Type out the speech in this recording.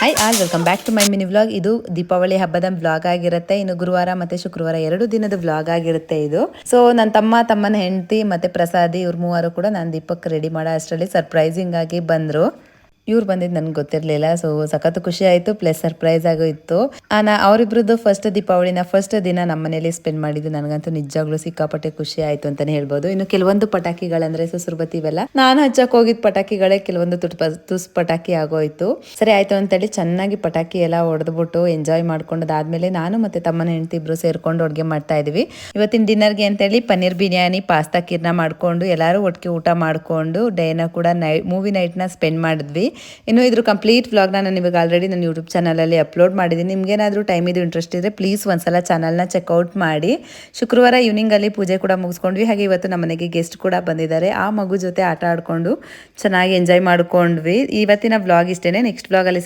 Hi all welcome back to my mini vlog. ಇದು ದೀಪಾವಳಿ ಹಬ್ಬದ vlog ಆಗಿರುತ್ತೆ. ಇನ್ನು ಗುರುವಾರ ಮತ್ತೆ ಶುಕ್ರವಾರ 2 ದಿನದ ವ್ಲಾಗ್ ಆಗಿರುತ್ತೆ ಇದು. ಸೊ ನನ್ನ ತಮ್ಮನ ಹೆಂಡತಿ ಮತ್ತೆ ಪ್ರಸಾದಿ ಇವ್ರ ಮೂವರು ಕೂಡ ನಾನು ದೀಪಕ್ ರೆಡಿ ಮಾಡೋ ಅಷ್ಟರಲ್ಲಿ ಸರ್ಪ್ರೈಸಿಂಗ್ ಆಗಿ ಬಂದರು. ಇವ್ರು ಬಂದಿದ್ದು ನನಗೆ ಗೊತ್ತಿರಲಿಲ್ಲ. ಸೊ ಸಖತ್ ಖುಷಿ ಆಯಿತು, ಪ್ಲಸ್ ಸರ್ಪ್ರೈಸ್ ಆಗೋ ಇತ್ತು. ಅವರಿಬ್ರದ್ದು ಫಸ್ಟ್ ದೀಪಾವಳಿನ ಫಸ್ಟ್ ದಿನ ನಮ್ಮ ಮನೇಲಿ ಸ್ಪೆಂಡ್ ಮಾಡಿದ್ದು ನನಗಂತೂ ನಿಜವಾಗ್ಲೂ ಸಿಕ್ಕಾಪಟ್ಟೆ ಖುಷಿ ಆಯಿತು ಅಂತಲೇ ಹೇಳ್ಬೋದು. ಇನ್ನು ಕೆಲವೊಂದು ಪಟಾಕಿಗಳಂದ್ರೆ ಸುಸುರ್ಬತ್ತಿ ಇವೆಲ್ಲ ನಾನು ಹಚ್ಚಕ್ಕೆ ಹೋಗಿದ್ದ ಪಟಾಕಿಗಳೇ ಕೆಲವೊಂದು ತುಸ್ ಪಟಾಕಿ ಆಗೋಯ್ತು. ಸರಿ ಆಯಿತು ಅಂತೇಳಿ ಚೆನ್ನಾಗಿ ಪಟಾಕಿ ಎಲ್ಲ ಹೊಡೆದ್ಬಿಟ್ಟು ಎಂಜಾಯ್ ಮಾಡ್ಕೊಂಡಾದ್ಮೇಲೆ ನಾನು ಮತ್ತೆ ತಮ್ಮನ ಹೆಂಡತಿ ಇಬ್ರು ಸೇರ್ಕೊಂಡು ಅಡುಗೆ ಮಾಡ್ತಾ ಇದೀವಿ. ಇವತ್ತಿನ ಡಿನ್ನರ್ಗೆ ಅಂತೇಳಿ ಪನ್ನೀರ್ ಬಿರಿಯಾನಿ, ಪಾಸ್ತಾ ಕಿರ್ನ ಮಾಡ್ಕೊಂಡು ಎಲ್ಲರೂ ಒಟ್ಟಿಗೆ ಊಟ ಮಾಡಿಕೊಂಡು ಡೇನ ಕೂಡ ಮೂವಿ ನೈಟ್ನ ಸ್ಪೆಂಡ್ ಮಾಡಿದ್ವಿ. ಇನ್ನು ಇದ್ರ ಕಂಪ್ಲೀಟ್ ವ್ಲಾಗ್ನ ನಾನು ಇವಾಗ ಆಲ್ರೆಡಿ ನನ್ನ ಯೂಟ್ಯೂಬ್ ಚಾನಲಲ್ಲಿ ಅಪ್ಲೋಡ್ ಮಾಡಿದ್ದೀನಿ. ನಿಮ್ಗೇನಾದರೂ ಟೈಮ್ ಇದು ಇಂಟ್ರೆಸ್ಟ್ ಇದ್ದರೆ ಪ್ಲೀಸ್ ಒಂದ್ಸಲ ಚಾನಲ್ನ ಚೆಕ್ಔಟ್ ಮಾಡಿ. ಶುಕ್ರವಾರ ಈವ್ನಿಂಗಲ್ಲಿ ಪೂಜೆ ಕೂಡ ಮುಗಿಸ್ಕೊಂಡ್ವಿ. ಹಾಗೆ ಇವತ್ತು ನಮ್ಮ ಮನೆಗೆ ಗೆಸ್ಟ್ ಕೂಡ ಬಂದಿದ್ದಾರೆ. ಆ ಮಗು ಜೊತೆ ಆಟ ಆಡಿಕೊಂಡು ಚೆನ್ನಾಗಿ ಎಂಜಾಯ್ ಮಾಡ್ಕೊಂಡ್ವಿ. ಇವತ್ತಿನ ವ್ಲಾಗ್ ಇಷ್ಟೇ. ನೆಕ್ಸ್ಟ್ ವ್ಲಾಗಲ್ಲಿ